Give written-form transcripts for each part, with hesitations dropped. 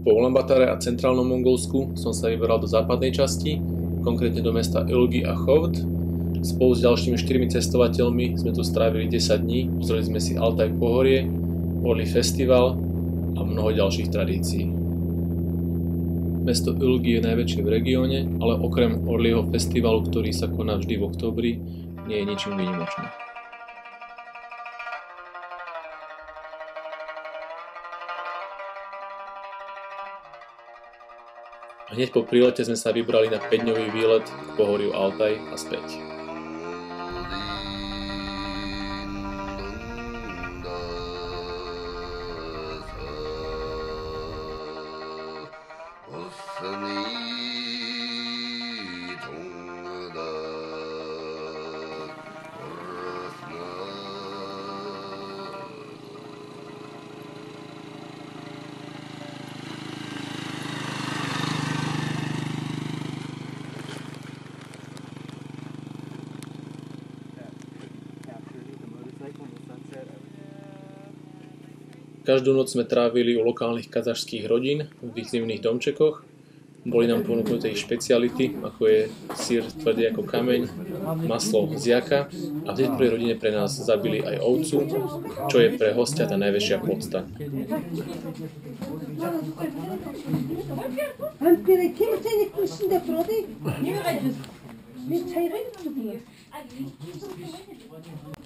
Po Ulaanbátare a centrálnom Mongolsku som sa vyberal do západnej časti, konkrétne do mesta Ülgi a Chovd. Spolu s ďalšími 4 cestovateľmi sme tu strávili 10 dní, pozreli sme si Altaj pohorie, Orly festival a mnoho ďalších tradícií. Mesto Ülgi je najväčšie v regióne, ale okrem Orlyho festivalu, ktorý sa koná vždy v októbri, nie je ničím výnimočné. Hneď po prílete sme sa vybrali na 5-dňový výlet k pohoriu Altaj a späť. Každú noc sme trávili u lokálnych kazašských rodín v výzivných domčekoch. Boli nám ponúknuté ich špeciality, ako je syr tvrdý ako kameň, maslo z jaka a v tej prvej rodine pre nás zabili aj ovcu, čo je pre hostia tá najväčšia podsta.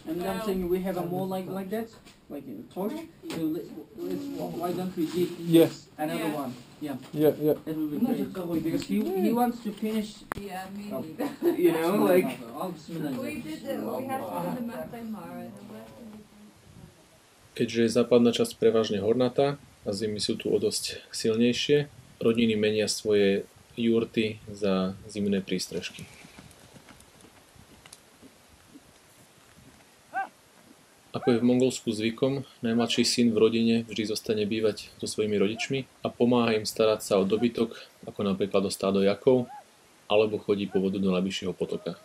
And I'm saying we have a more like that, like a torch. So why don't we dig another one? Yeah. That will be great because he wants to finish. Yeah, me Oh. neither. You know, like. We did it. We have to do the Masai Mara. Keďže je západná časť prevažne hornatá a zimy sú tu o dosť silnejšie, rodiny menia svoje jurty za zimné prístrežky. Ako je v Mongolsku zvykom, najmladší syn v rodine vždy zostane bývať so svojimi rodičmi a pomáha im starať sa o dobytok, ako napríklad o stádo jakov, alebo chodí po vodu do najbližšieho potoka.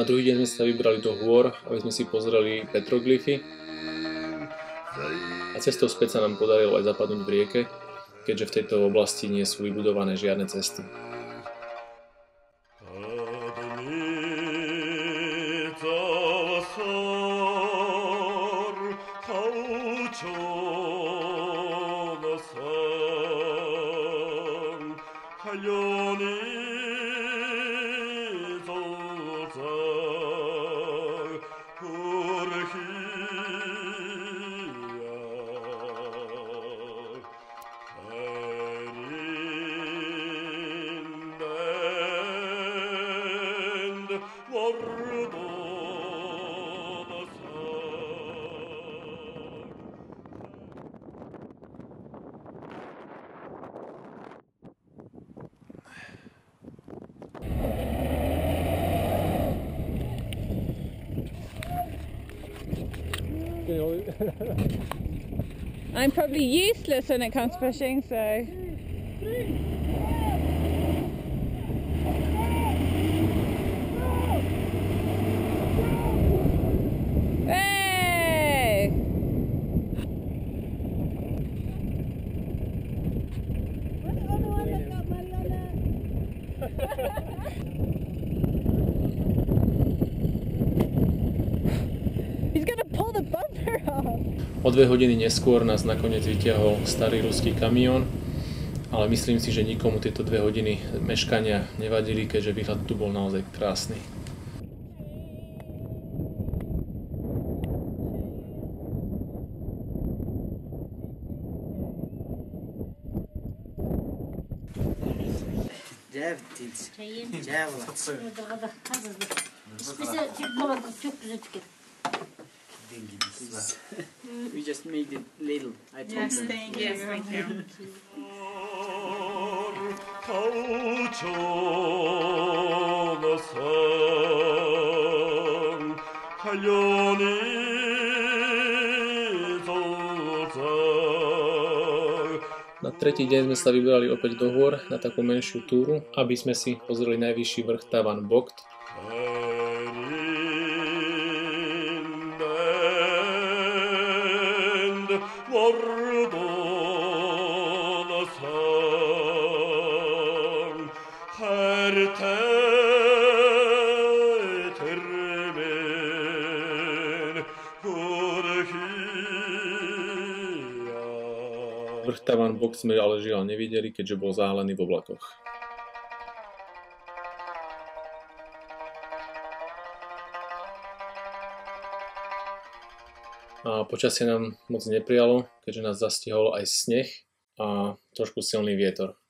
Na druhý deň sme sa vybrali do hôr, aby sme si pozreli petroglyfy a cestou späť sa nám podarilo aj zapadnúť v rieke, keďže v tejto oblasti nie sú vybudované žiadne cesty. I'm probably useless when it comes fishing, so. Hey! He's gonna pull the bumper off. O 2 hodiny neskôr nás nakoniec vytiahol starý ruský kamión, ale myslím si, že nikomu tieto 2 hodiny meškania nevadili, keďže výhľad tu bol naozaj krásny. We just made it little. I told Yes, them. thank you. Yes, thank you. Na tretí deň sme sa vybrali opäť do hôr na takú menšiu túru, aby sme si pozreli najvyšší vrch Tavan Bogt. Vrch Tavan Bogt sme ale žiaľ nevideli, keďže bol zahalený v oblakoch. A počasie nám moc neprijalo, keďže nás zastihol aj sneh a trošku silný vietor.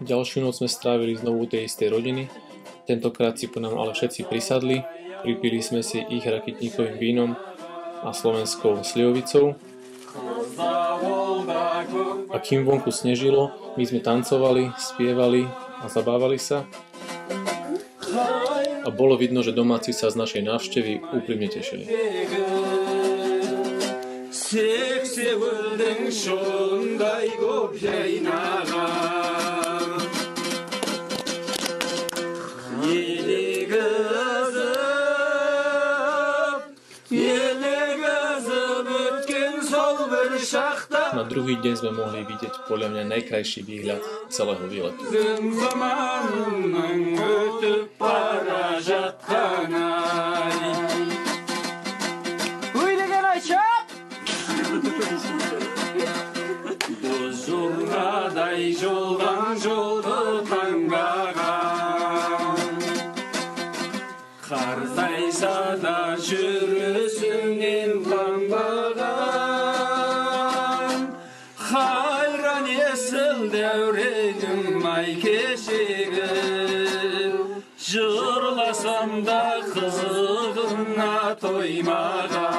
Ďalšiu noc sme strávili znovu u tej istej rodiny. Tentokrát si po nám ale všetci prisadli, pripili sme si ich rakitníkovým vínom a slovenskou slivovicou. A kým vonku snežilo, my sme tancovali, spievali a zabávali sa. A bolo vidno, že domáci sa z našej návštevy úprimne tešili. Na druhý deň sme mohli vidieť podľa mňa najkrajší výhľad celého výletu. Jırlasam da kızığına toymadan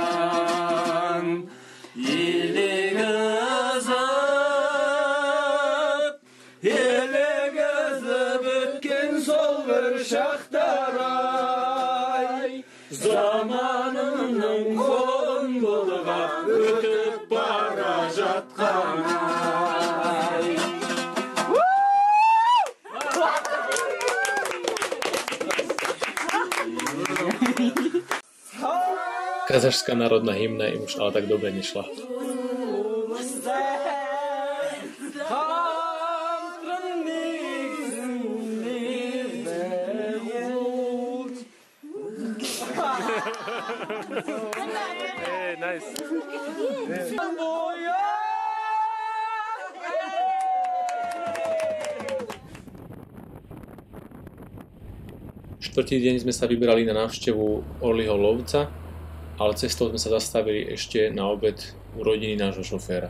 Eli kızıp ötken sol bir şahtaray Zamanının kolun bulga ötüp bara jatkanay Kazašská národná hymna im už ale tak dobre nešla. Hey, nice. Štvrtý deň sme sa vybrali na návštevu Orliho lovca, ale cestou sme sa zastavili ešte na obed u rodiny nášho šoféra.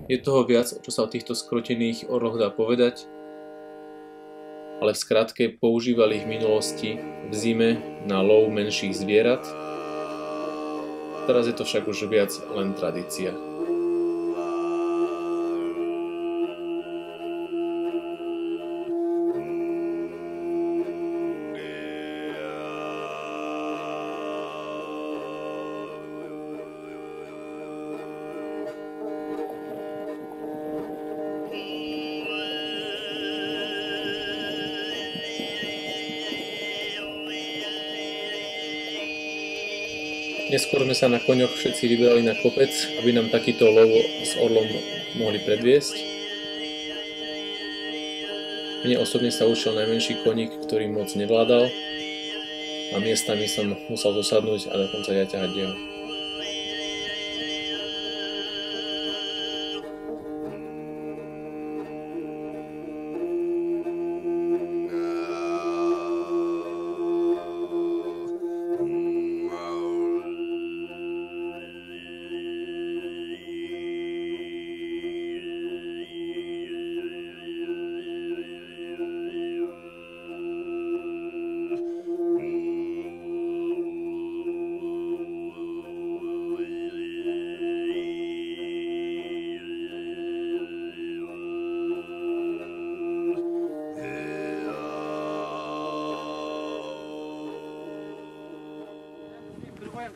Je toho viac, čo sa o týchto skrotených orloch dá povedať. ale v skratke používali ich v minulosti v zime na lov menších zvierat. Teraz je to však už viac len tradícia. Neskôr sme sa na koňoch všetci vybrali na kopec, aby nám takýto lov s orlom mohli predviesť. Mne osobne sa učil najmenší koník, ktorý moc nevládal, a miestami som musel zosadnúť a dokonca ja ťahať jeho.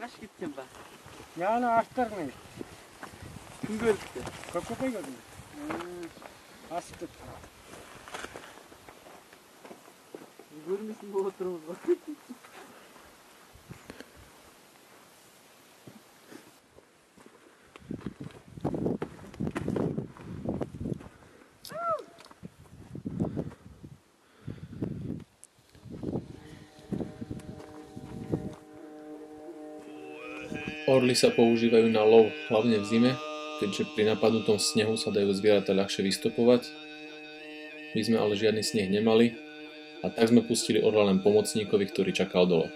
Kaç gittin ben? Yani arttırmayın. Kim gördü? Kokupa gördüm. Astık. Görmüşsün bu oturumuz bak. Orly sa používajú na lov hlavne v zime, keďže pri napadnutom snehu sa dajú zvieratá ľahšie vystopovať. My sme ale žiadny sneh nemali a tak sme pustili orla len pomocníkovi, ktorý čakal dole.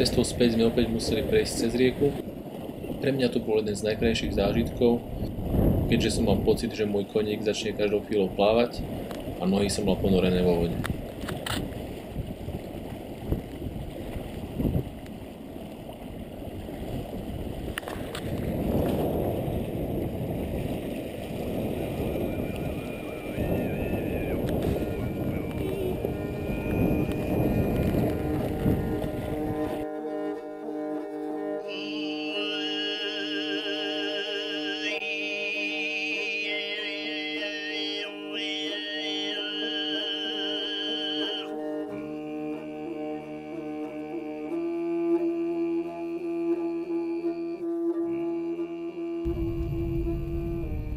Cestou späť sme opäť museli prejsť cez rieku. Pre mňa to bol jeden z najkrajších zážitkov, keďže som mal pocit, že môj koník začne každou chvíľou plávať a nohy som mal ponorené vo vode.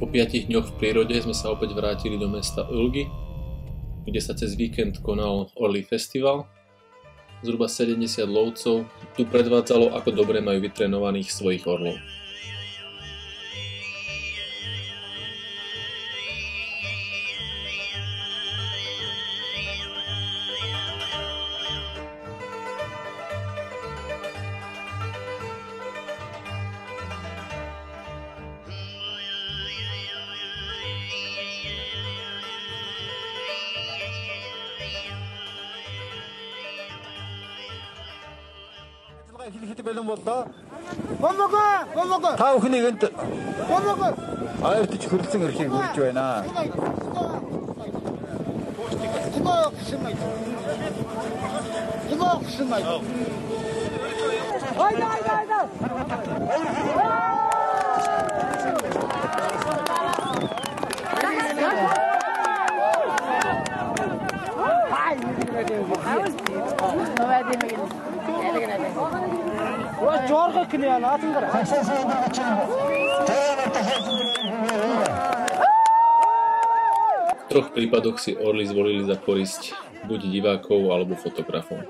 Po 5 dňoch v prírode sme sa opäť vrátili do mesta Ölgy, kde sa cez víkend konal Orlí festival. Zhruba 70 lovcov tu predvádzalo, ako dobre majú vytrenovaných svojich orlov. Hiti belum oldu. Bomboka. Ta okuni gönte. Bomboka. Ay tiç kurtsun erkeği görücü oyna. V troch prípadoch si orly zvolili za korisť buď divákov alebo fotografov.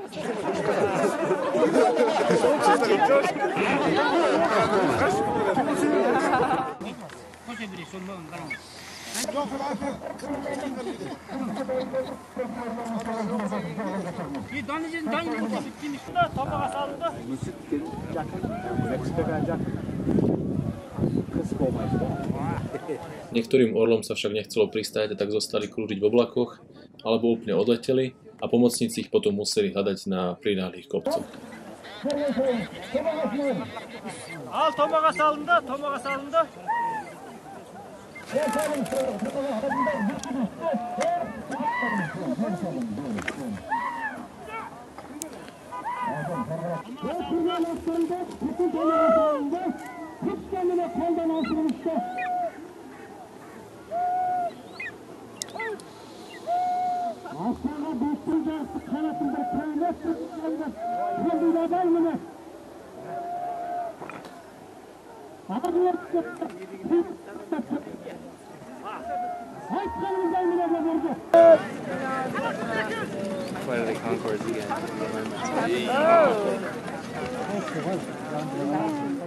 Niektorým orlom sa však nechcelo pristáť a tak zostali krúžiť v oblakoch alebo úplne odleteli a pomocníci ich potom museli hľadať na priľahlých kopcoch.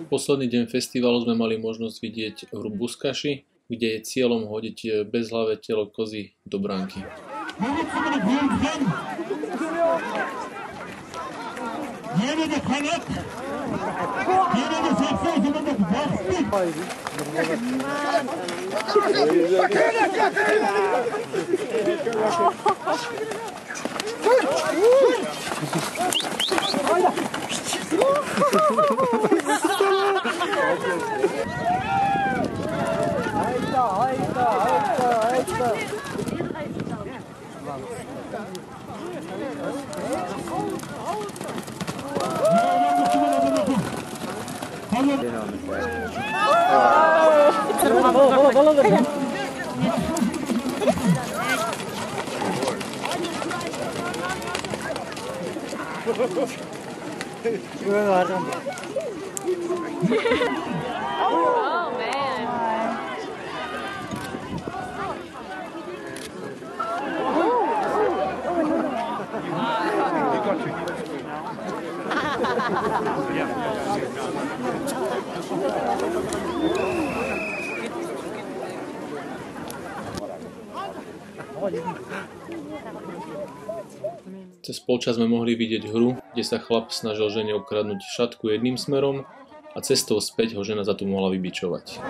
Posledný deň festivalu sme mali možnosť vidieť hru Buzkaši, kde je cieľom hodiť bezhlavé telo kozy do bránky. Oh man. Cez polčas sme mohli vidieť hru, kde sa chlap snažil žene ukradnúť šatku jedným smerom a cestou späť ho žena za to mohla vybičovať.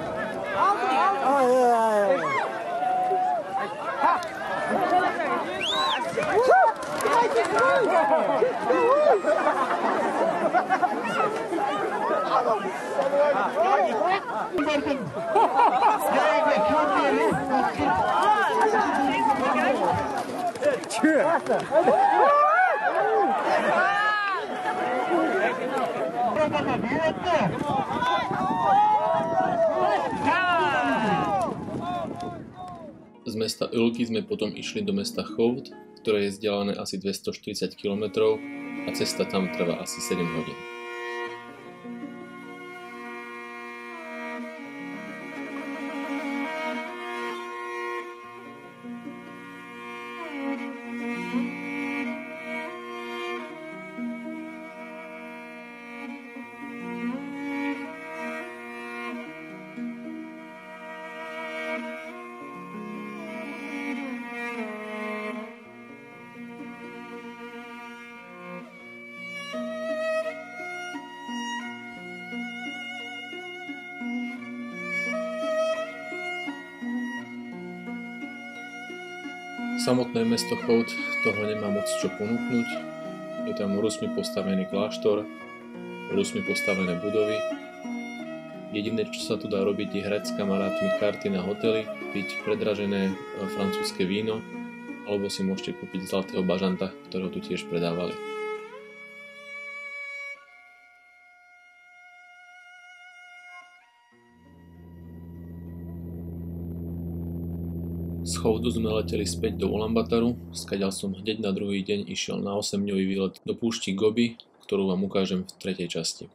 Z mesta Ülky sme potom išli do mesta Chovd, ktoré je vzdialené asi 240 km a cesta tam trvá asi 7 hodín. Samotné mesto Chovd toho nemá moc čo ponúknuť. Je tam Rusmi postavený kláštor, Rusmi postavené budovy. Jediné, čo sa tu dá robiť, je hrať s kamarátmi karty na hotely, piť predražené francúzske víno, alebo si môžete kúpiť zlatého bažanta, ktorého tu tiež predávali. Z Chovdu sme leteli späť do Ulaanbataru, skadiaľ som hneď na druhý deň išiel na 8-dňový výlet do púšti Gobi, ktorú vám ukážem v tretej časti.